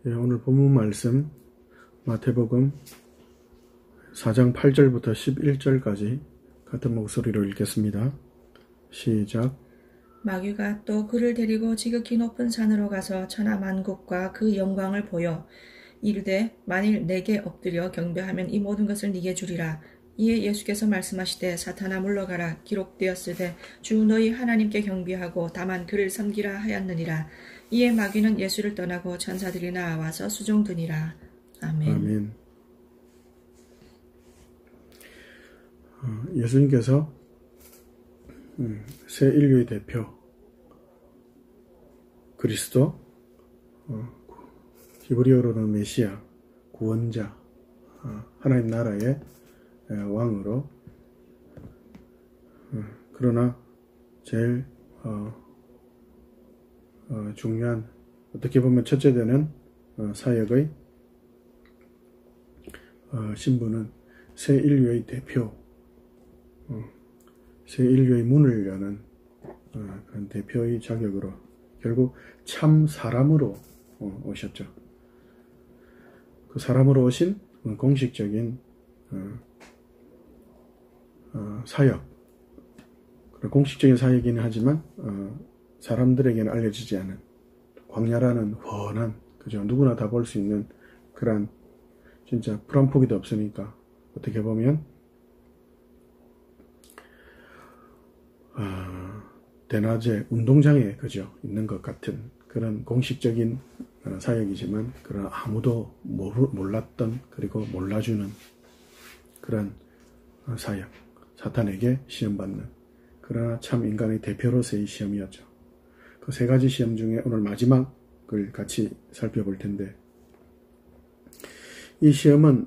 예, 오늘 본문 말씀 마태복음 4장 8절부터 11절까지 같은 목소리로 읽겠습니다. 시작. 마귀가 또 그를 데리고 지극히 높은 산으로 가서 천하 만국과 그 영광을 보여 이르되 만일 내게 엎드려 경배하면 이 모든 것을 네게 주리라. 이에 예수께서 말씀하시되 사탄아 물러가라. 기록되었으되 주 너희 하나님께 경배하고 다만 그를 섬기라 하였느니라. 이에 마귀는 예수를 떠나고 천사들이 나와서 수종드니라. 아멘. 아멘. 예수님께서 새 인류의 대표 그리스도, 히브리어로는 메시아, 구원자, 하나님 나라의 왕으로, 그러나 제일 중요한, 어떻게 보면 첫째 되는 사역의 신분은 새 인류의 대표, 새 인류의 문을 여는 그런 대표의 자격으로 결국 참 사람으로 오셨죠. 그 사람으로 오신 공식적인 사역, 공식적인 사역이긴 하지만 사람들에게는 알려지지 않은 광야라는 훤한, 그죠? 누구나 다 볼 수 있는 그런 진짜 풀 한 포기도 없으니까 어떻게 보면 대낮에 운동장에 그죠? 있는 것 같은 그런 공식적인 사역이지만 그런 아무도 몰랐던, 그리고 몰라주는 그런 사역, 사탄에게 시험받는, 그러나 참 인간의 대표로서의 시험이었죠. 그 세 가지 시험 중에 오늘 마지막을 같이 살펴볼 텐데, 이 시험은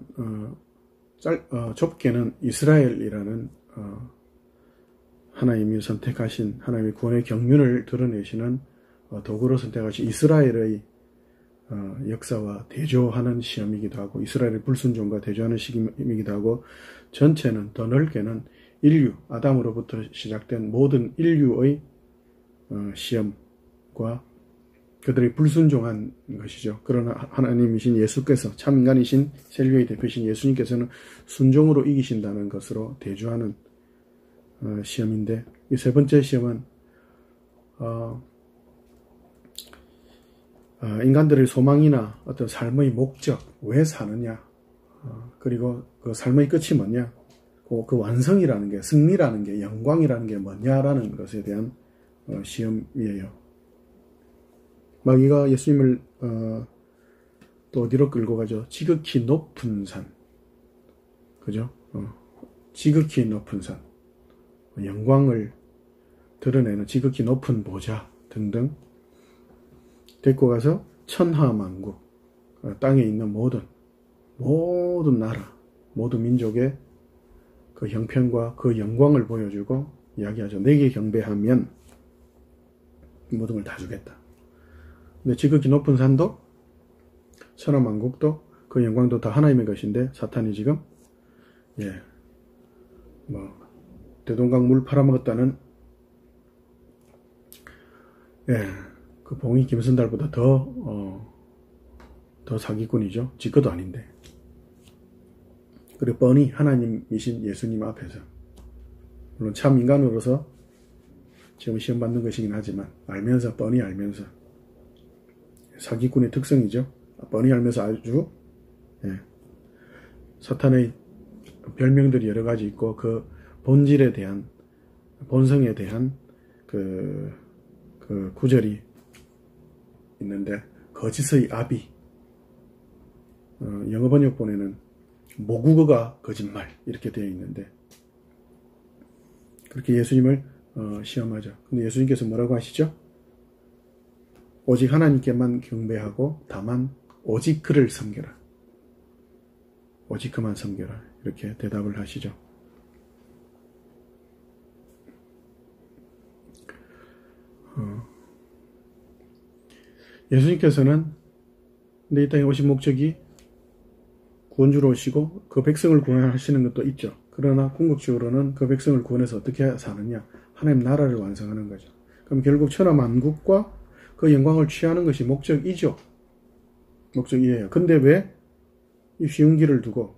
좁게는 이스라엘이라는 하나님이 선택하신, 하나님의 구원의 경륜을 드러내시는 도구로 선택하신 이스라엘의 역사와 대조하는 시험이기도 하고, 이스라엘의 불순종과 대조하는 시험이기도 하고, 전체는 더 넓게는 인류, 아담으로부터 시작된 모든 인류의 시험과 그들이 불순종한 것이죠. 그러나 하나님이신 예수께서, 참 인간이신 셀류의 대표이신 예수님께서는 순종으로 이기신다는 것으로 대조하는 시험인데, 이 세 번째 시험은 인간들의 소망이나 어떤 삶의 목적, 왜 사느냐, 그리고 그 삶의 끝이 뭐냐, 그 완성이라는 게, 승리라는 게, 영광이라는 게 뭐냐라는 것에 대한 시험이에요. 마귀가 예수님을 또 어디로 끌고 가죠? 지극히 높은 산, 그죠? 지극히 높은 산, 영광을 드러내는 지극히 높은 보좌 등등 데리고 가서 천하만국, 땅에 있는 모든 나라, 모든 민족의 그 형편과 그 영광을 보여주고 이야기하죠. 내게 경배하면 모든 걸 다 주겠다. 근데 지극히 높은 산도, 천하만국도, 그 영광도 다 하나님의 것인데, 사탄이 지금 대동강 물 팔아먹었다는 그 봉이 김선달보다 더 사기꾼이죠. 지 것도 아닌데. 그리고 뻔히 하나님이신 예수님 앞에서, 물론 참 인간으로서 지금 시험 받는 것이긴 하지만, 알면서, 뻔히 알면서, 사기꾼의 특성이죠. 뻔히 알면서 아주 사탄의 별명들이 여러 가지 있고, 그 본질에 대한, 본성에 대한 그 구절이 있는데, 거짓의 아비, 영어 번역본에는 모국어가 거짓말 이렇게 되어 있는데, 그렇게 예수님을 시험하죠. 근데 예수님께서 뭐라고 하시죠? 오직 하나님께만 경배하고 다만 오직 그를 섬겨라. 오직 그만 섬겨라. 이렇게 대답을 하시죠. 예수님께서는 이 땅에 오신 목적이 구원주로 오시고 그 백성을 구원하시는 것도 있죠. 그러나 궁극적으로는 그 백성을 구원해서 어떻게 사느냐, 하나님 나라를 완성하는 거죠. 그럼 결국 천하만국과 그 영광을 취하는 것이 목적이죠. 목적이에요. 근데 왜 이 쉬운 길을 두고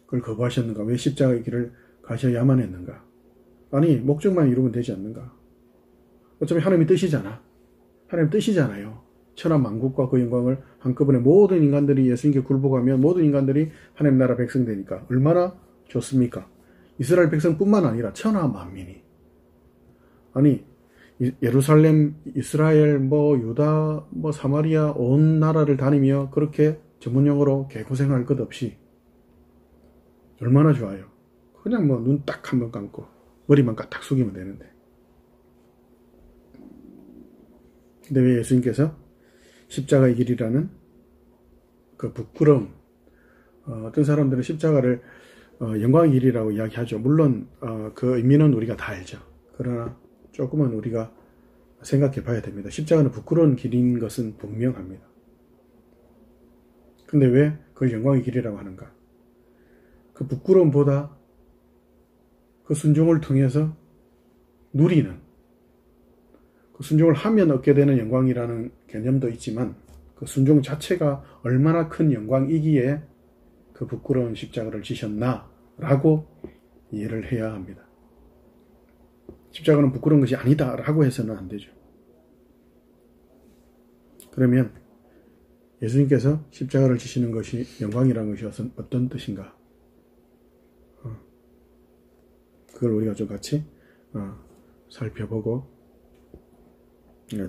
그걸 거부하셨는가? 왜 십자가의 길을 가셔야만 했는가? 아니, 목적만 이루면 되지 않는가? 어차피 하나님의 뜻이잖아. 하나님의 뜻이잖아요. 천하 만국과 그 영광을 한꺼번에 모든 인간들이 예수님께 굴복하면 모든 인간들이 하나님 나라 백성 되니까 얼마나 좋습니까? 이스라엘 백성뿐만 아니라 천하 만민이. 아니, 예루살렘, 이스라엘, 유다, 사마리아 온 나라를 다니며 그렇게 전문용어로 개고생할 것 없이 얼마나 좋아요. 그냥 눈 딱 한 번 감고 머리만 까딱 숙이면 되는데. 근데 왜 예수님께서 십자가의 길이라는 그 부끄러움, 어떤 사람들은 십자가를 영광의 길이라고 이야기하죠. 물론 그 의미는 우리가 다 알죠. 그러나 조금은 우리가 생각해 봐야 됩니다. 십자가는 부끄러운 길인 것은 분명합니다. 근데 왜 그걸 영광의 길이라고 하는가? 그 부끄러움보다 그 순종을 통해서 누리는, 그 순종을 하면 얻게 되는 영광이라는 개념도 있지만 그 순종 자체가 얼마나 큰 영광이기에 그 부끄러운 십자가를 지셨나라고 이해를 해야 합니다. 십자가는 부끄러운 것이 아니다라고 해서는 안 되죠. 그러면 예수님께서 십자가를 지시는 것이 영광이라는 것이 어떤 뜻인가? 그걸 우리가 좀 같이 살펴보고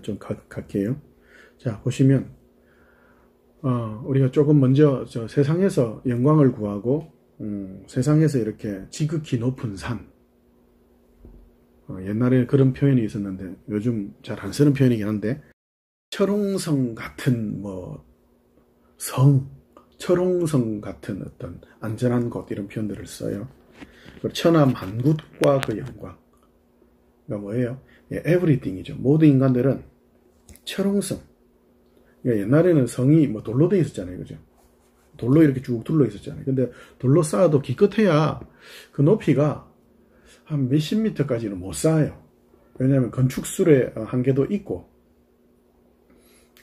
좀 갈게요. 자, 보시면 우리가 조금 먼저 세상에서 영광을 구하고 세상에서 이렇게 지극히 높은 산, 옛날에 그런 표현이 있었는데 요즘 잘 안 쓰는 표현이긴 한데 철옹성 같은 철옹성 같은 어떤 안전한 곳, 이런 표현들을 써요. 천하 만국과 그 영광. 그러니까 뭐예요? everything이죠. 모든 인간들은 철옹성. 그러니까 옛날에는 성이 돌로 되어 있었잖아요. 그죠? 돌로 이렇게 쭉 둘러 있었잖아요. 근데 돌로 쌓아도 기껏해야 그 높이가 한 몇십 미터까지는 못 쌓아요. 왜냐하면 건축술의 한계도 있고,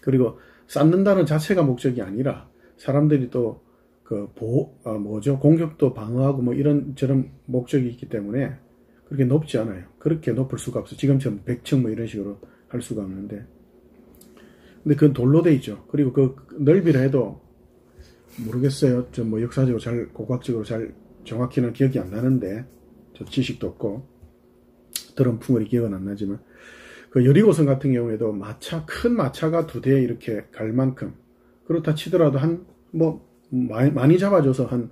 그리고 쌓는다는 자체가 목적이 아니라 사람들이 또 공격도 방어하고 이런 저런 목적이 있기 때문에 그렇게 높지 않아요. 그렇게 높을 수가 없어. 지금처럼 100층 이런 식으로 할 수가 없는데. 근데 그건 돌로 돼 있죠. 그리고 그 넓이라 해도 모르겠어요. 역사적으로 고고학적으로 정확히는 기억이 안 나는데, 저 지식도 없고 들은 풍월이 기억은 안 나지만, 그 여리고성 같은 경우에도 큰 마차가 2대 이렇게 갈 만큼, 그렇다 치더라도 많이 잡아줘서 한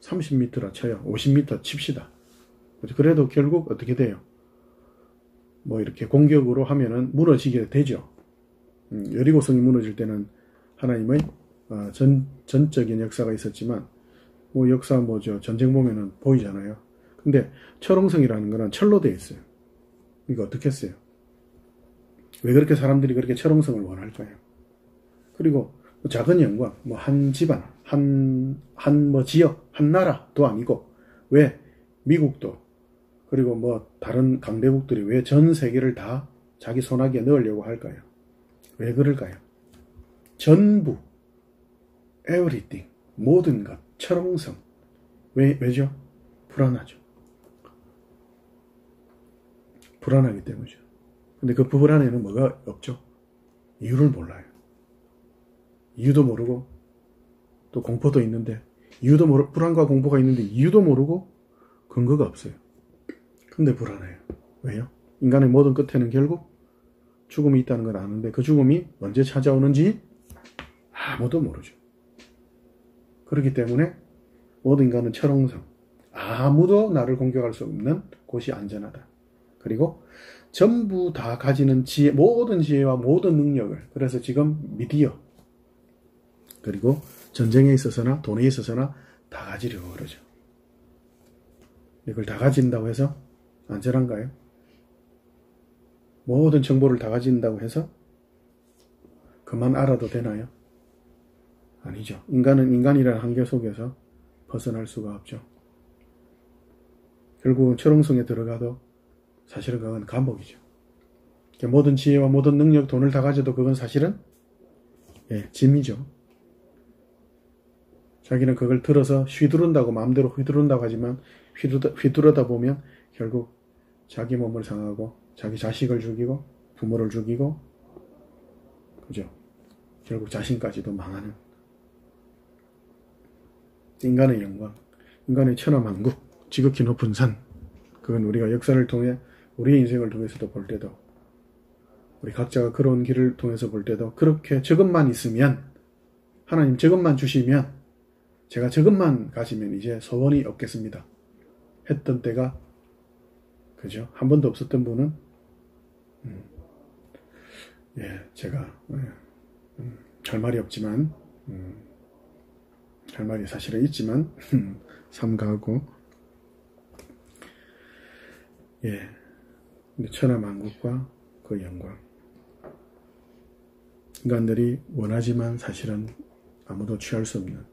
30m라 쳐요. 50m 칩시다. 그래도 결국 어떻게 돼요? 이렇게 공격으로 하면은 무너지게 되죠. 여리고성이 무너질 때는 하나님의 전적인 역사가 있었지만, 역사 전쟁 보면은 보이잖아요. 근데 철옹성이라는 거는 철로 되어 있어요. 이거 어떻게 했어요? 왜 그렇게 사람들이 그렇게 철옹성을 원할까요? 그리고 작은 영광, 한 집안, 한 지역, 한 나라도 아니고, 왜 미국도, 그리고 다른 강대국들이 왜 전 세계를 다 자기 손아귀에 넣으려고 할까요? 왜 그럴까요? 전부, everything, 모든 것, 철옹성. 왜죠? 불안하죠. 불안하기 때문이죠. 근데 그 불안에는 뭐가 없죠? 이유를 몰라요. 이유도 모르고, 또 공포도 있는데, 불안과 공포가 있는데 이유도 모르고 근거가 없어요. 근데 불안해요. 왜요? 인간의 모든 끝에는 결국 죽음이 있다는 걸 아는데, 그 죽음이 언제 찾아오는지 아무도 모르죠. 그렇기 때문에 모든 인간은 철옹성, 아무도 나를 공격할 수 없는 곳이 안전하다. 그리고 전부 다 가지는 지혜, 모든 지혜와 모든 능력을, 그래서 지금 미디어, 그리고 전쟁에 있어서나 돈에 있어서나 다 가지려고 그러죠. 이걸 다 가진다고 해서 안전한가요? 모든 정보를 다 가진다고 해서 그만 알아도 되나요? 아니죠. 인간은 인간이라는 한계 속에서 벗어날 수가 없죠. 결국은 철옹성에 들어가도 사실은 그건 감옥이죠. 모든 지혜와 모든 능력, 돈을 다 가져도 그건 사실은 짐이죠. 자기는 그걸 들어서 휘두른다고 마음대로 휘두른다고 하지만 휘두르다 보면 결국 자기 몸을 상하고 자기 자식을 죽이고 부모를 죽이고 그죠? 결국 자신까지도 망하는 인간의 영광, 인간의 천하만국, 지극히 높은 산, 그건 우리가 역사를 통해 우리의 인생을 통해서도 볼 때도 우리 각자가 걸어온 길을 통해서 볼 때도 그렇게 저것만 있으면 하나님 저것만 주시면 제가 저것만 가지면 이제 소원이 없겠습니다 했던 때가 그죠? 한 번도 없었던 분은 제가 할 말이 없지만 할 말이 사실은 있지만 삼가하고 천하만국과 그 영광 인간들이 원하지만 사실은 아무도 취할 수 없는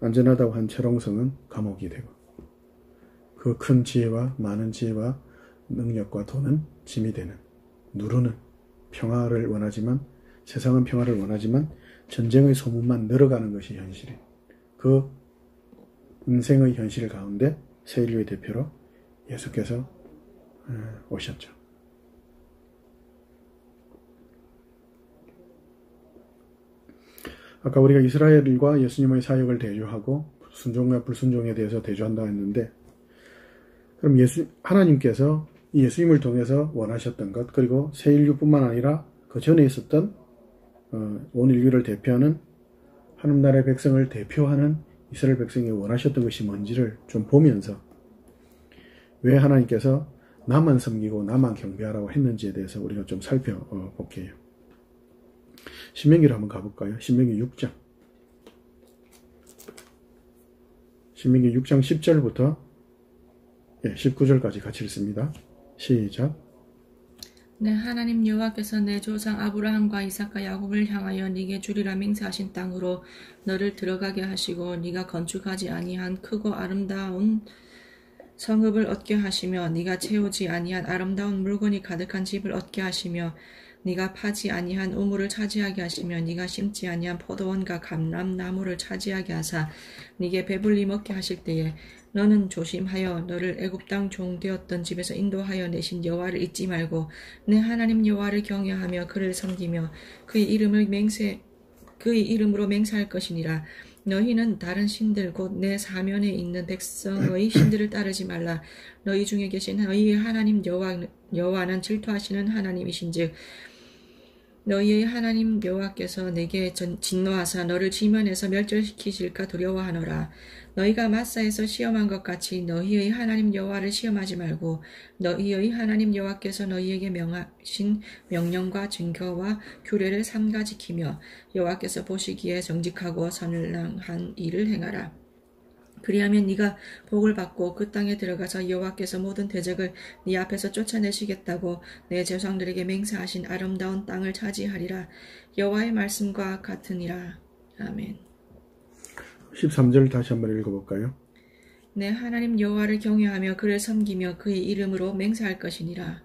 안전하다고 한 철옹성은 감옥이 되고 그 큰 지혜와 많은 지혜와 능력과 돈은 짐이 되는 누르는 평화를 원하지만 세상은 평화를 원하지만 전쟁의 소문만 늘어가는 것이 현실이에요. 그 인생의 현실 가운데 새 인류의 대표로 예수께서 오셨죠. 아까 우리가 이스라엘과 예수님의 사역을 대조하고 순종과 불순종에 대해서 대조한다고 했는데 그럼 하나님께서 예수님을 통해서 원하셨던 것 그리고 새 인류뿐만 아니라 그 전에 있었던 온 인류를 대표하는 하나님 나라의 백성을 대표하는 이스라엘 백성이 원하셨던 것이 뭔지를 좀 보면서 왜 하나님께서 나만 섬기고 나만 경배하라고 했는지에 대해서 우리가 좀 살펴볼게요. 신명기로 한번 가볼까요? 신명기 6장. 신명기 6장 10절부터 19절까지 같이 읽습니다. 시작. 내 하나님 여호와께서 내 조상 아브라함과 이삭과 야곱을 향하여 네게 주리라 맹세하신 땅으로 너를 들어가게 하시고 네가 건축하지 아니한 크고 아름다운 성읍을 얻게 하시며 네가 채우지 아니한 아름다운 물건이 가득한 집을 얻게 하시며 네가 파지 아니한 우물을 차지하게 하시며 네가 심지 아니한 포도원과 감람나무를 차지하게 하사 네게 배불리 먹게 하실 때에 너는 조심하여 너를 애굽 땅 종 되었던 집에서 인도하여 내신 여호와를 잊지 말고 내 하나님 여호와를 경외하며 그를 섬기며 그의 이름으로 맹세할 것이니라. 너희는 다른 신들 곧 내 사면에 있는 백성의 신들을 따르지 말라. 너희 중에 계신 너희의 하나님 여호와는 질투하시는 하나님이신즉 너희의 하나님 여호와께서 내게 진노하사 너를 지면에서 멸절시키실까 두려워하노라. 너희가 마사에서 시험한 것 같이 너희의 하나님 여호와를 시험하지 말고 너희의 하나님 여호와께서 너희에게 명하신 명령과 증거와 규례를 삼가 지키며 여호와께서 보시기에 정직하고 선량한 일을 행하라. 그리하면 네가 복을 받고 그 땅에 들어가서 여호와께서 모든 대적을 네 앞에서 쫓아내시겠다고 내 조상들에게 맹세하신 아름다운 땅을 차지하리라. 여호와의 말씀과 같으니라. 아멘. 13절 다시 한번 읽어볼까요? 내 하나님 여호와를 경외하며 그를 섬기며 그의 이름으로 맹세할 것이니라.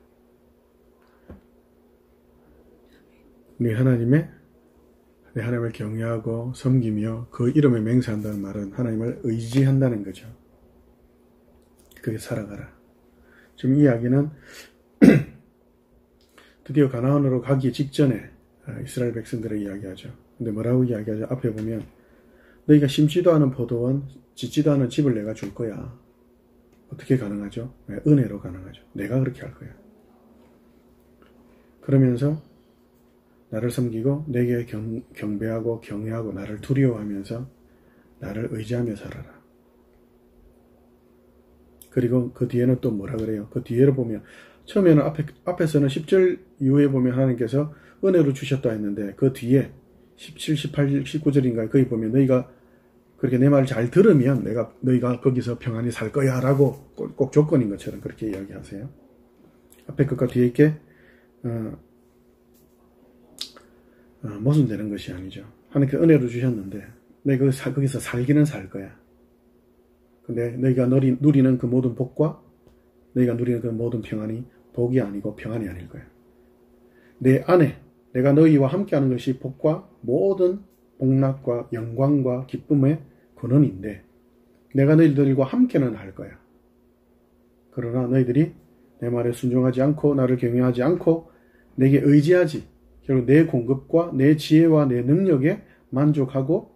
내 하나님을 경외하고 섬기며 그 이름에 맹세한다는 말은 하나님을 의지한다는 거죠. 그게 살아가라. 지금 이 이야기는 드디어 가나안으로 가기 직전에 이스라엘 백성들의 이야기하죠. 근데 뭐라고 이야기하죠? 앞에 보면 너희가 심지도 않은 포도원, 짓지도 않은 집을 내가 줄 거야. 어떻게 가능하죠? 은혜로 가능하죠. 내가 그렇게 할 거야. 그러면서 나를 섬기고 내게 경배하고 경외하고 나를 두려워하면서 나를 의지하며 살아라. 그리고 그 뒤에는 또 뭐라 그래요? 그 뒤에를 보면 처음에는 앞에서는 10절 이후에 보면 하나님께서 은혜로 주셨다 했는데 그 뒤에 17, 18, 19절인가 거기 보면 너희가 그렇게 내 말을 잘 들으면 너희가 거기서 평안히 살 거야 라고 꼭 조건인 것처럼 그렇게 이야기하세요. 앞에 것과 뒤에 있게 모순되는 것이 아니죠. 하나님께서 은혜로 주셨는데 내가 거기서 살기는 살 거야. 근데 너희가 누리는 그 모든 복과 너희가 누리는 그 모든 평안이 복이 아니고 평안이 아닐 거야. 내 안에 내가 너희와 함께하는 것이 복과 모든 복락과 영광과 기쁨의 근원인데 내가 너희들과 함께는 할 거야. 그러나 너희들이 내 말에 순종하지 않고 나를 경외하지 않고 내게 의지하지 결국 내 공급과 내 지혜와 내 능력에 만족하고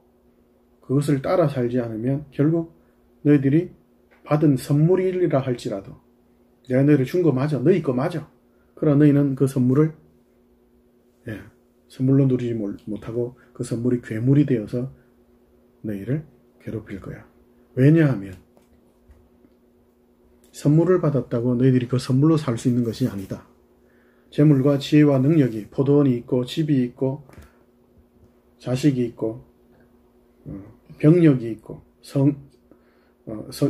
그것을 따라 살지 않으면 결국 너희들이 받은 선물이라 할지라도 내가 너희를 준 거 맞아. 너희 거 맞아. 그러나 너희는 그 선물을 선물로 누리지 못하고 그 선물이 괴물이 되어서 너희를 괴롭힐 거야. 왜냐하면 선물을 받았다고 너희들이 그 선물로 살 수 있는 것이 아니다. 재물과 지혜와 능력이 포도원이 있고 집이 있고 자식이 있고 병력이 있고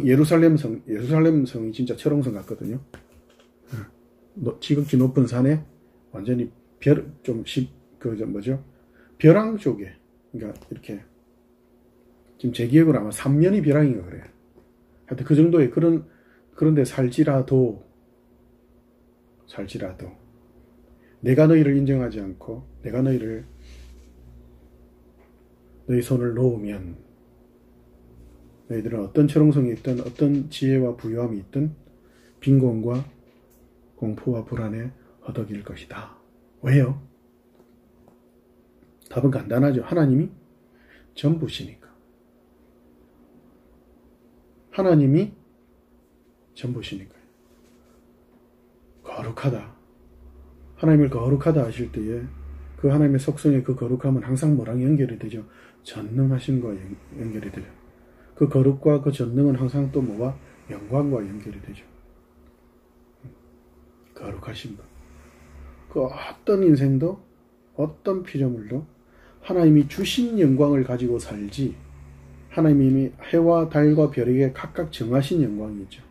예루살렘 성이 진짜 철옹성 같거든요. 지극히 높은 산에 완전히 벼랑 쪽에 그러니까 이렇게 지금 제 기억으로 아마 3면이 벼랑인가 그래요. 하여튼 그 정도의 그런데 살지라도 내가 너희를 인정하지 않고 내가 너희 손을 놓으면 너희들은 어떤 철옹성이 있든 어떤 지혜와 부유함이 있든 빈곤과 공포와 불안에 허덕일 것이다. 왜요? 답은 간단하죠. 하나님이 전부시니까. 하나님이 전부시니까요. 거룩하다. 하나님을 거룩하다 하실 때에 그 하나님의 속성의 그 거룩함은 항상 뭐랑 연결이 되죠? 전능하신 것과 연결이 되죠. 그 거룩과 그 전능은 항상 또 뭐와? 영광과 연결이 되죠. 거룩하신 것. 그 어떤 인생도 어떤 피조물도 하나님이 주신 영광을 가지고 살지 하나님이 해와 달과 별에게 각각 정하신 영광이 있죠.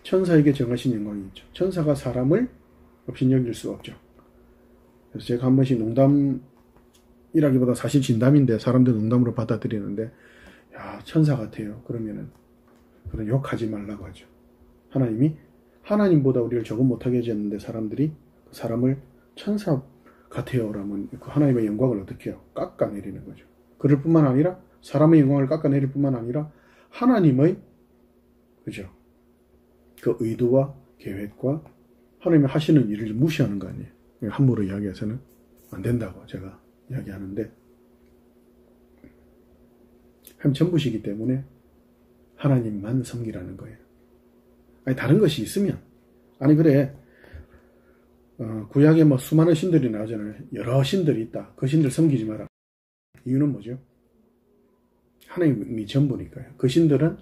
천사에게 정하신 영광이 있죠. 천사가 사람을 업신여길 수 없죠. 그래서 제가 한 번씩 농담이라기보다 사실 진담인데 사람들 농담으로 받아들이는데 야 천사 같아요. 그러면은 그런 욕하지 말라고 하죠. 하나님이 하나님보다 우리를 조금 못하게 해줬는데 사람들이 그 사람을 천사 같아요 라면 그 하나님의 영광을 어떻게 해요? 깎아내리는 거죠. 그럴 뿐만 아니라 사람의 영광을 깎아내릴 뿐만 아니라 하나님의 그죠? 그 의도와 계획과 하나님이 하시는 일을 무시하는 거 아니에요. 함부로 이야기해서는 안 된다고 제가 이야기하는데 하나님 전부시기 때문에 하나님만 섬기라는 거예요. 아니 다른 것이 있으면 아니 그래 구약에 뭐 수많은 신들이 나오잖아요. 여러 신들이 있다. 그 신들 섬기지 마라. 이유는 뭐죠? 하나님이 전부니까요. 그 신들은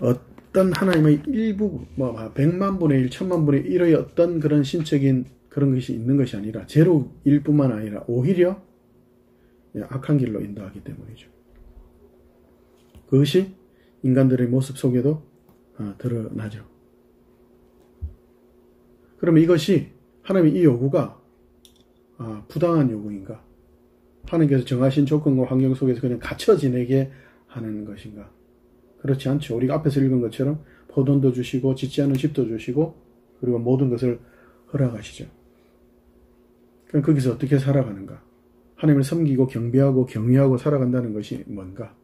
어떤 하나님의 일부, 뭐 100만 분의 1, 1000만 분의 1의 어떤 그런 신적인 그런 것이 있는 것이 아니라 제로일 뿐만 아니라 오히려 악한 길로 인도하기 때문이죠. 그것이 인간들의 모습 속에도 드러나죠. 그러면 이것이 하나님의 이 요구가 부당한 요구인가? 하나님께서 정하신 조건과 환경 속에서 그냥 갇혀 지내게 하는 것인가? 그렇지 않죠. 우리가 앞에서 읽은 것처럼 포도원도 주시고 짓지 않은 집도 주시고 그리고 모든 것을 허락하시죠. 그럼 거기서 어떻게 살아가는가? 하나님을 섬기고 경배하고 경외하고 살아간다는 것이 뭔가?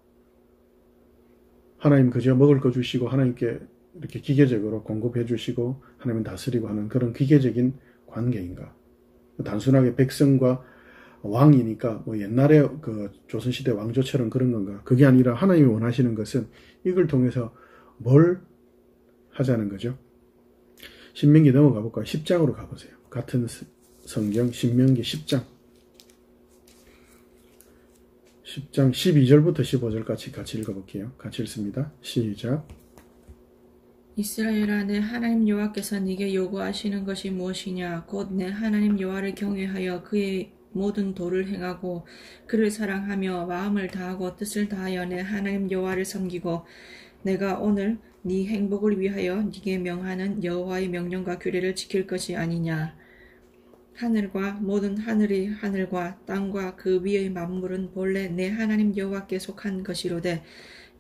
하나님 그저 먹을 거 주시고 하나님께 이렇게 기계적으로 공급해 주시고 하나님은 다스리고 하는 그런 기계적인 관계인가? 단순하게 백성과 왕이니까 뭐 옛날에 그 조선시대 왕조처럼 그런 건가? 그게 아니라 하나님이 원하시는 것은 이걸 통해서 뭘 하자는 거죠? 신명기 넘어가 볼까요? 10장으로 가보세요. 같은 성경 신명기 10장 12절부터 15절까지 같이 읽어볼게요. 같이 읽습니다. 시작. 이스라엘아 내 하나님 여호와께서 네게 요구하시는 것이 무엇이냐? 곧 내 하나님 여호와를 경외하여 그의 모든 도를 행하고 그를 사랑하며 마음을 다하고 뜻을 다하여 내 하나님 여호와를 섬기고 내가 오늘 네 행복을 위하여 네게 명하는 여호와의 명령과 규례를 지킬 것이 아니냐. 하늘과 모든 하늘의 하늘과 땅과 그 위의 만물은 본래 내 하나님 여호와께 속한 것이로되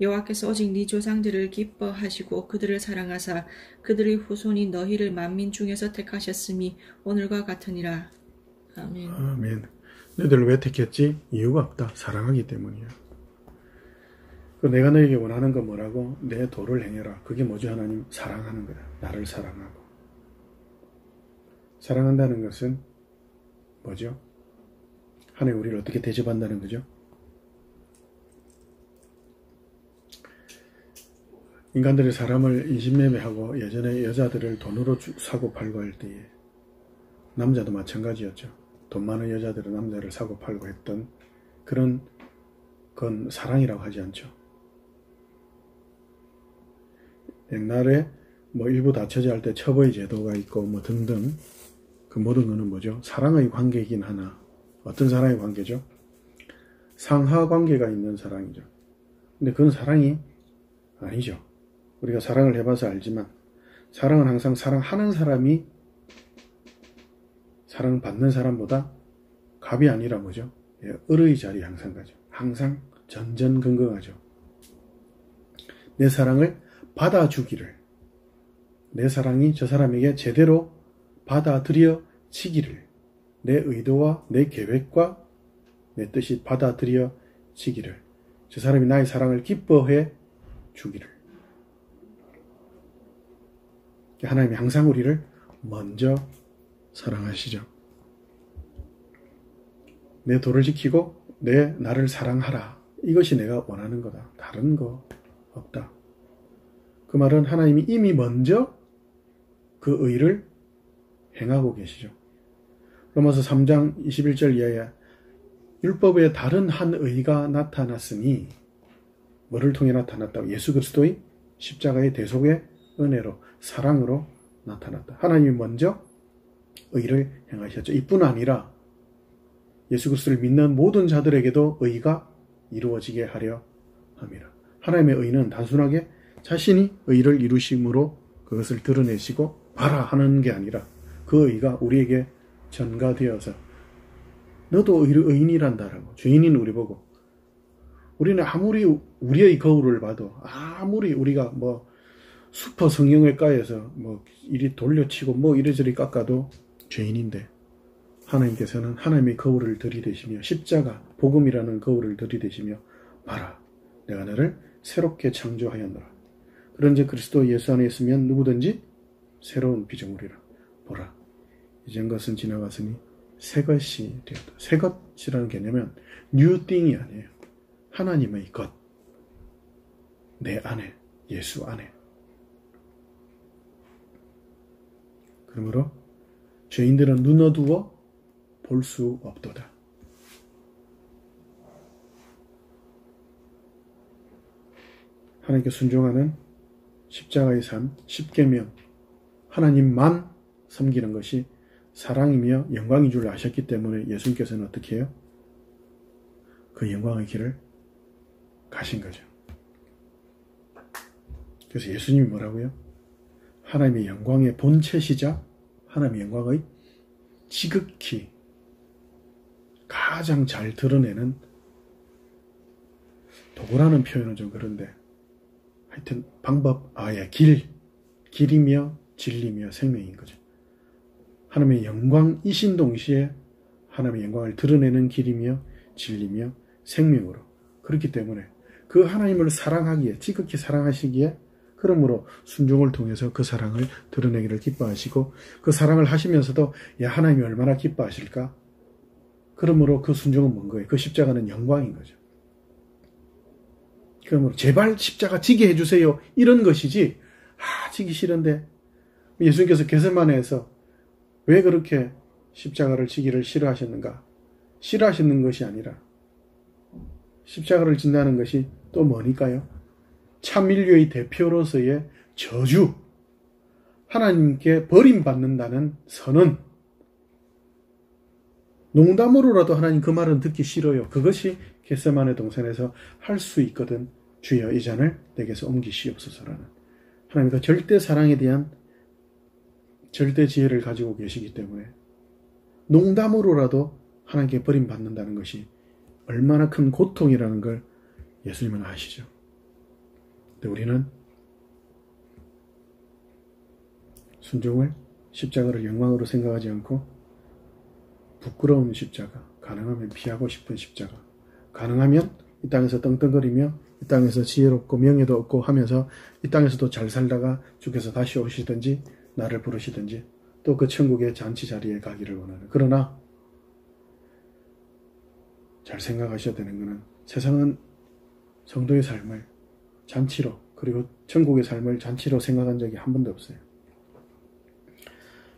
여호와께서 오직 네 조상들을 기뻐하시고 그들을 사랑하사 그들의 후손인 너희를 만민 중에서 택하셨음이 오늘과 같으니라. 아멘. 아멘. 너희들을 왜 택했지? 이유가 없다. 사랑하기 때문이야. 내가 너에게 원하는 건 뭐라고? 내 도를 행해라. 그게 뭐죠? 하나님 사랑하는 거다. 나를 사랑하고. 사랑한다는 것은 뭐죠? 하나님 우리를 어떻게 대접한다는 거죠? 인간들이 사람을 인신매매하고 예전에 여자들을 돈으로 사고 팔고 할 때에 남자도 마찬가지였죠. 돈 많은 여자들은 남자를 사고 팔고 했던 그런 건 사랑이라고 하지 않죠. 옛날에 뭐 일부 다처제 할 때 처벌 제도가 있고 뭐 등등 그 모든 거는 뭐죠? 사랑의 관계이긴 하나 어떤 사랑의 관계죠? 상하 관계가 있는 사랑이죠. 근데 그건 사랑이 아니죠. 우리가 사랑을 해봐서 알지만 사랑은 항상 사랑하는 사람이 사랑받는 사람보다 갑이 아니라 뭐죠? 을의 자리에 항상 가죠. 항상 전전긍긍하죠. 내 사랑을 받아주기를, 내 사랑이 저 사람에게 제대로 받아들여지기를, 내 의도와 내 계획과 내 뜻이 받아들여지기를, 저 사람이 나의 사랑을 기뻐해 주기를. 하나님이 항상 우리를 먼저 사랑하시죠. 내 도를 지키고 나를 사랑하라. 이것이 내가 원하는 거다. 다른 거 없다. 그 말은 하나님이 이미 먼저 그 의를 행하고 계시죠. 로마서 3장 21절 이하에 율법에 다른 한 의가 나타났으니 뭐를 통해 나타났다고? 예수 그리스도의 십자가의 대속의 은혜로 사랑으로 나타났다. 하나님이 먼저 의를 행하셨죠. 이뿐 아니라 예수 그리스도를 믿는 모든 자들에게도 의가 이루어지게 하려 함이라. 하나님의 의는 단순하게 자신이 의를 이루심으로 그것을 드러내시고 봐라 하는 게 아니라 그 의가 우리에게 전가되어서 너도 의인이란다라고 죄인인 우리 보고 우리는 아무리 우리의 거울을 봐도 아무리 우리가 뭐 슈퍼 성형외과에서 뭐 이리 돌려치고 뭐 이리저리 깎아도 죄인인데 하나님께서는 하나님의 거울을 들이대시며 십자가 복음이라는 거울을 들이대시며 봐라 내가 너를 새롭게 창조하였노라. 그런즉 그리스도 예수 안에 있으면 누구든지 새로운 피조물이라. 보라 이전 것은 지나갔으니 새 것이 되었다. 새 것이라는 개념은 new thing이 아니에요. 하나님의 것 내 안에 예수 안에. 그러므로 죄인들은 눈 어두워 볼 수 없도다. 하나님께 순종하는 십자가의 삶, 십계명, 하나님만 섬기는 것이 사랑이며 영광인 줄 아셨기 때문에 예수님께서는 어떻게 해요? 그 영광의 길을 가신 거죠. 그래서 예수님이 뭐라고요? 하나님의 영광의 본체시자 하나님의 영광의 지극히 가장 잘 드러내는 도구라는 표현은 좀 그런데 하여튼 방법, 길이며 진리며 생명인 거죠. 하나님의 영광이신 동시에 하나님의 영광을 드러내는 길이며 진리며 생명으로. 그렇기 때문에 그 하나님을 사랑하기에 지극히 사랑하시기에 그러므로 순종을 통해서 그 사랑을 드러내기를 기뻐하시고 그 사랑을 하시면서도 야 하나님이 얼마나 기뻐하실까? 그러므로 그 순종은 뭔 거예요? 그 십자가는 영광인 거죠. 그러므로 제발 십자가 지게 해주세요. 이런 것이지 지기 싫은데 예수님께서 겟세마네에서 왜 그렇게 십자가를 지기를 싫어하셨는가? 싫어하시는 것이 아니라 십자가를 진다는 것이 또 뭐니까요? 참 인류의 대표로서의 저주, 하나님께 버림받는다는 선언. 농담으로라도 하나님 그 말은 듣기 싫어요. 그것이 겟세마네 동산에서 할 수 있거든. 주여 이 잔을 내게서 옮기시옵소서라는 하나님 그 절대 사랑에 대한 절대 지혜를 가지고 계시기 때문에 농담으로라도 하나님께 버림받는다는 것이 얼마나 큰 고통이라는 걸 예수님은 아시죠. 근데 우리는 순종을, 십자가를 영광으로 생각하지 않고 부끄러운 십자가, 가능하면 피하고 싶은 십자가, 가능하면 이 땅에서 떵떵거리며 이 땅에서 지혜롭고 명예도 얻고 하면서 이 땅에서도 잘 살다가 주께서 다시 오시든지 나를 부르시든지 또 그 천국의 잔치 자리에 가기를 원하는. 그러나 잘 생각하셔야 되는 것은 세상은 성도의 삶을 잔치로, 그리고 천국의 삶을 잔치로 생각한 적이 한 번도 없어요.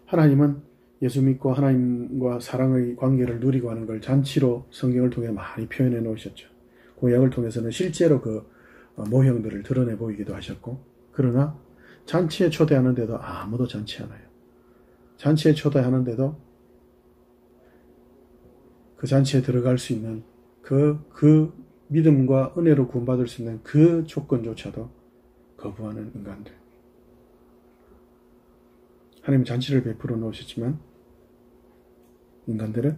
하나님은 예수 믿고 하나님과 사랑의 관계를 누리고 하는 걸 잔치로 성경을 통해 많이 표현해 놓으셨죠. 구약을 통해서는 실제로 그 모형들을 드러내 보이기도 하셨고, 그러나 잔치에 초대하는데도 아무도 잔치하나요? 잔치에 초대하는데도 그 잔치에 들어갈 수 있는 그 믿음과 은혜로 구원받을 수 있는 그 조건조차도 거부하는 인간들. 하나님은 잔치를 베풀어 놓으셨지만 인간들은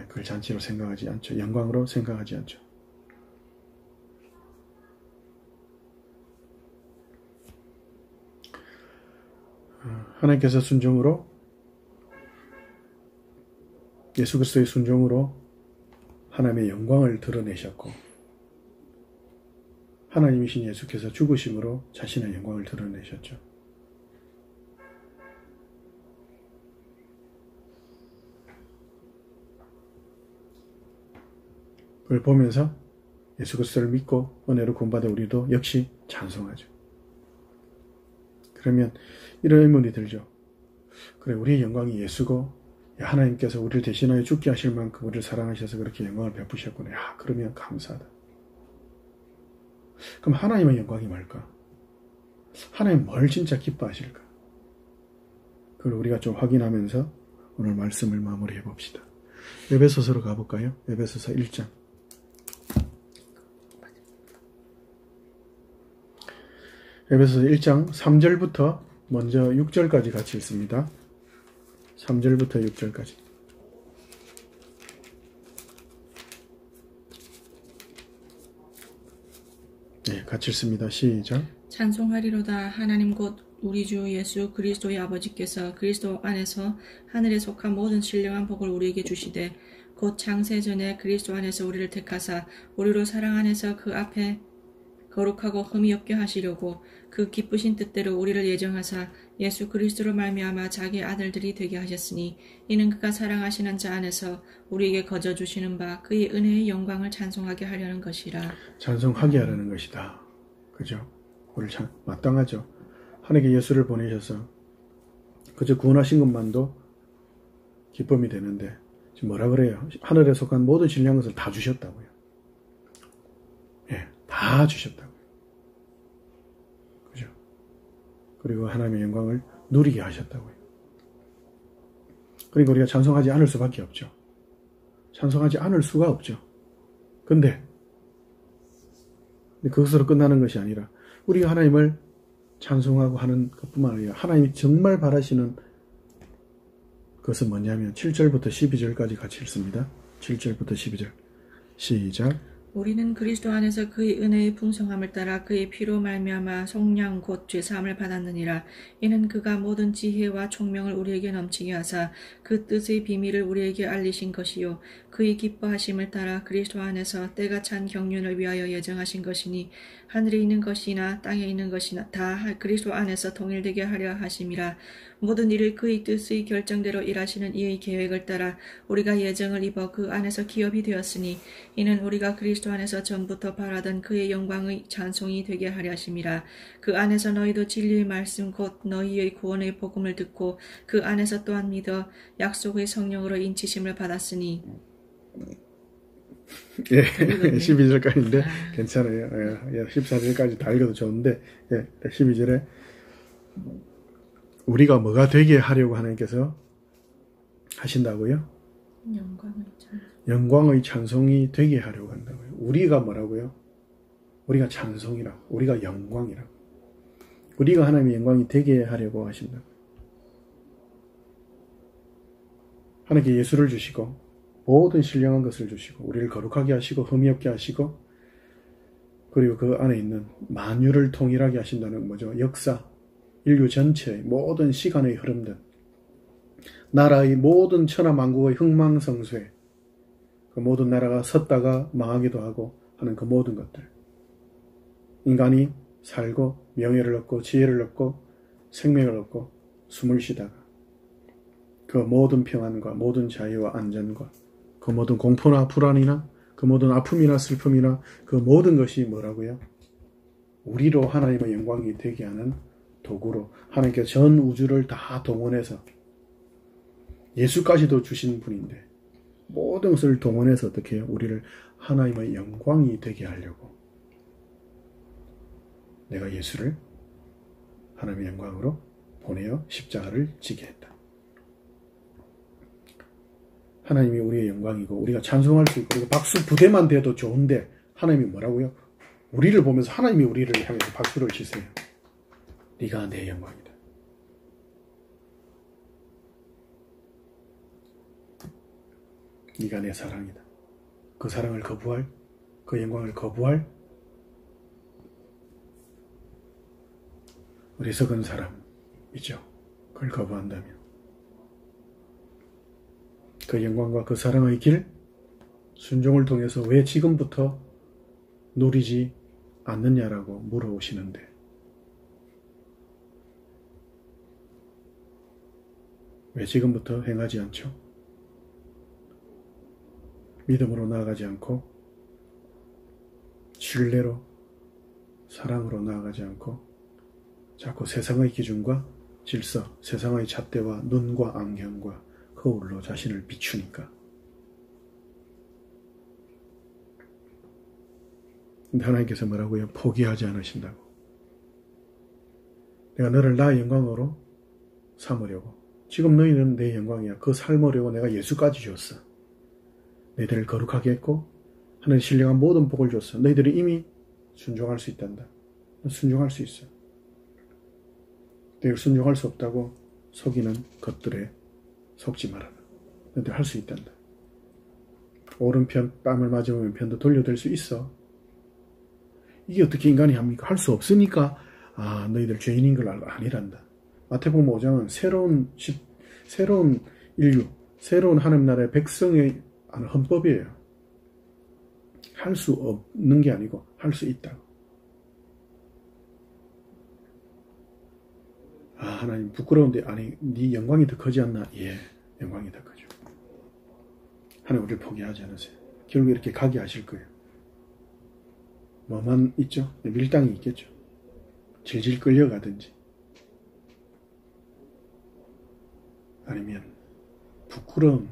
그걸 잔치로 생각하지 않죠. 영광으로 생각하지 않죠. 하나님께서 순종으로, 예수 그리스도의 순종으로 하나님의 영광을 드러내셨고, 하나님이신 예수께서 죽으심으로 자신의 영광을 드러내셨죠. 그걸 보면서 예수 그리스도를 믿고 은혜로 구원받은 우리도 역시 찬송하죠. 그러면 이런 의문이 들죠. 그래, 우리의 영광이 예수고 하나님께서 우리를 대신하여 죽게 하실 만큼 우리를 사랑하셔서 그렇게 영광을 베푸셨구나. 야, 그러면 감사하다. 그럼 하나님의 영광이 뭘까? 하나님 뭘 진짜 기뻐하실까? 그걸 우리가 좀 확인하면서 오늘 말씀을 마무리해 봅시다. 에베소서로 가볼까요? 에베소서 1장. 에베소서 1장 3절부터 먼저 6절까지 같이 읽습니다. 3절부터 6절까지. 네, 같이 읽습니다. 시작. 찬송하리로다. 하나님 곧 우리 주 예수 그리스도의 아버지께서 그리스도 안에서 하늘에 속한 모든 신령한 복을 우리에게 주시되 곧 창세전에 그리스도 안에서 우리를 택하사 우리로 사랑 안에서 그 앞에 거룩하고 흠이 없게 하시려고 그 기쁘신 뜻대로 우리를 예정하사 예수 그리스도로 말미암아 자기 아들들이 되게 하셨으니 이는 그가 사랑하시는 자 안에서 우리에게 거저 주시는 바 그의 은혜의 영광을 찬송하게 하려는 것이라. 찬송하게 하려는 것이다. 그죠? 우리를 마땅하죠. 하나님께 예수를 보내셔서 그저 구원하신 것만도 기쁨이 되는데 지금 뭐라 그래요? 하늘에 속한 모든 신령한 것을 다 주셨다고요. 다 주셨다고요. 그죠? 그리고 하나님의 영광을 누리게 하셨다고요. 그러니까 우리가 찬송하지 않을 수밖에 없죠. 찬송하지 않을 수가 없죠. 근데 그것으로 끝나는 것이 아니라 우리가 하나님을 찬송하고 하는 것뿐만 아니라 하나님이 정말 바라시는 그것은 뭐냐면 7절부터 12절까지 같이 읽습니다. 7절부터 12절 시작. 우리는 그리스도 안에서 그의 은혜의 풍성함을 따라 그의 피로 말미암아 속량 곧 죄사함을 받았느니라. 이는 그가 모든 지혜와 총명을 우리에게 넘치게 하사 그 뜻의 비밀을 우리에게 알리신 것이요 그의 기뻐하심을 따라 그리스도 안에서 때가 찬 경륜을 위하여 예정하신 것이니 하늘에 있는 것이나 땅에 있는 것이나 다 그리스도 안에서 통일되게 하려 하심이라. 모든 일을 그의 뜻의 결정대로 일하시는 이의 계획을 따라 우리가 예정을 입어 그 안에서 기업이 되었으니 이는 우리가 그리스도 안에서 전부터 바라던 그의 영광의 찬송이 되게 하려 하심이라. 그 안에서 너희도 진리의 말씀 곧 너희의 구원의 복음을 듣고 그 안에서 또한 믿어 약속의 성령으로 인치심을 받았으니. 예, 12절까지인데 괜찮아요. 14절까지 다 읽어도 좋은데 12절에 우리가 뭐가 되게 하려고 하나님께서 하신다고요? 영광의 찬송이 되게 하려고 한다고요. 우리가 뭐라고요? 우리가 찬송이라고, 우리가 영광이라고, 우리가 하나님의 영광이 되게 하려고 하신다고요. 하나님께 예수를 주시고 모든 신령한 것을 주시고 우리를 거룩하게 하시고 흠이 없게 하시고 그리고 그 안에 있는 만유를 통일하게 하신다는 뭐죠? 역사, 인류 전체의 모든 시간의 흐름들, 나라의 모든 천하만국의 흥망성쇠, 그 모든 나라가 섰다가 망하기도 하고 하는 그 모든 것들, 인간이 살고 명예를 얻고 지혜를 얻고 생명을 얻고 숨을 쉬다가 그 모든 평안과 모든 자유와 안전과 그 모든 공포나 불안이나 그 모든 아픔이나 슬픔이나 그 모든 것이 뭐라고요? 우리로 하나님의 영광이 되게 하는 도구로 하나님께서 전 우주를 다 동원해서 예수까지도 주신 분인데 모든 것을 동원해서 어떻게 해요? 우리를 하나님의 영광이 되게 하려고 내가 예수를 하나님의 영광으로 보내어 십자가를 지게 했다. 하나님이 우리의 영광이고 우리가 찬송할 수 있고 우리가 박수 부대만 돼도 좋은데 하나님이 뭐라고요? 우리를 보면서 하나님이 우리를 향해서 박수를 치세요. 네가 내 영광이다. 네가 내 사랑이다. 그 사랑을 거부할, 그 영광을 거부할 어리석은 사람이죠. 그걸 거부한다면 그 영광과 그 사랑의 길, 순종을 통해서 왜 지금부터 누리지 않느냐라고 물어오시는데 왜 지금부터 행하지 않죠? 믿음으로 나아가지 않고 신뢰로 사랑으로 나아가지 않고 자꾸 세상의 기준과 질서, 세상의 잣대와 눈과 안경과 거울로 자신을 비추니까. 근데 하나님께서 뭐라고요? 포기하지 않으신다고. 내가 너를 나의 영광으로 삼으려고. 지금 너희는 내 영광이야. 그 삶으려고 내가 예수까지 줬어. 너희들을 거룩하게 했고 하나님 신령한 모든 복을 줬어. 너희들이 이미 순종할 수 있단다. 순종할 수 있어. 너희들 순종할 수 없다고 속이는 것들에 속지 말아라. 너희들 할 수 있단다. 오른편 뺨을 맞으면 왼편도 돌려댈 수 있어. 이게 어떻게 인간이 합니까? 할 수 없으니까 너희들 죄인인 걸 아니란다. 마태복음 5장은 새로운 인류, 새로운 하나님 나라의 백성의 헌법이에요. 할 수 없는 게 아니고 할 수 있다고. 하나님 부끄러운데 아니 네 영광이 더 크지 않나? 예, 영광이 더 크죠. 하나님 우리를 포기하지 않으세요. 결국 이렇게 가게 하실 거예요. 뭐만 있죠? 밀당이 있겠죠. 질질 끌려가든지 아니면 부끄러움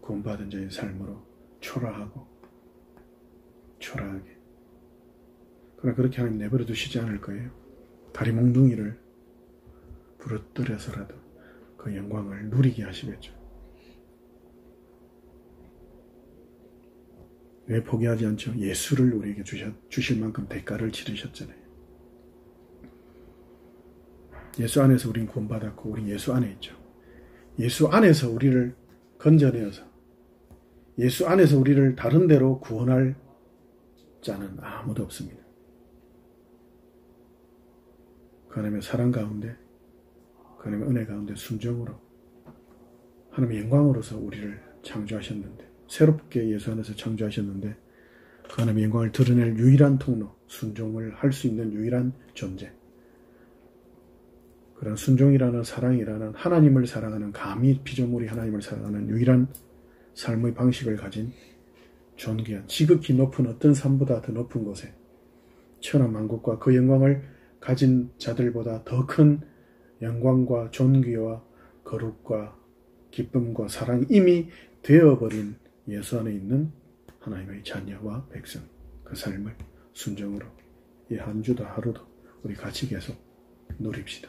구원받은 자의 삶으로 초라하게 그러나 그렇게 하나님 내버려 두시지 않을 거예요. 다리 몽둥이를 부러뜨려서라도 그 영광을 누리게 하시겠죠. 왜 포기하지 않죠? 예수를 우리에게 주실 만큼 대가를 치르셨잖아요. 예수 안에서 우리는 구원받았고 우린 예수 안에 있죠. 예수 안에서 우리를 건져내어서 예수 안에서 우리를 다른 데로 구원할 자는 아무도 없습니다. 그 하나님의 사랑 가운데 그 하나님의 은혜 가운데 순종으로 하나님의 영광으로서 우리를 창조하셨는데 새롭게 예수 안에서 창조하셨는데 그 하나님의 영광을 드러낼 유일한 통로, 순종을 할 수 있는 유일한 존재, 그런 순종이라는 사랑이라는 하나님을 사랑하는 감히 피조물이 하나님을 사랑하는 유일한 삶의 방식을 가진 존귀한 지극히 높은 어떤 산보다 더 높은 곳에 천하만국과 그 영광을 가진 자들보다 더 큰 영광과 존귀와 거룩과 기쁨과 사랑이 이미 되어버린 예수 안에 있는 하나님의 자녀와 백성, 그 삶을 순종으로 이 한 주도 하루도 우리 같이 계속 누립시다.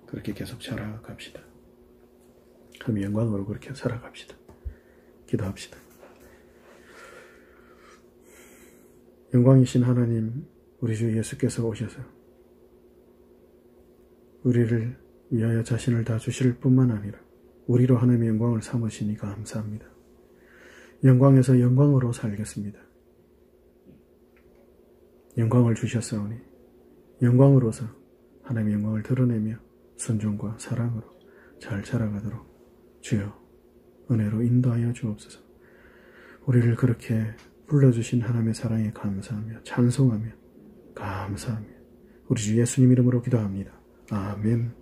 그렇게 계속 살아갑시다. 하나님의 영광으로 그렇게 살아갑시다. 기도합시다. 영광이신 하나님, 우리 주 예수께서 오셔서 우리를 위하여 자신을 다 주실 뿐만 아니라 우리로 하나님의 영광을 삼으시니 감사합니다. 영광에서 영광으로 살겠습니다. 영광을 주셨사오니 영광으로서 하나님의 영광을 드러내며 순종과 사랑으로 잘 자라가도록 주여 은혜로 인도하여 주옵소서. 우리를 그렇게 불러주신 하나님의 사랑에 감사하며 찬송하며 감사하며 우리 주 예수님 이름으로 기도합니다. 아멘.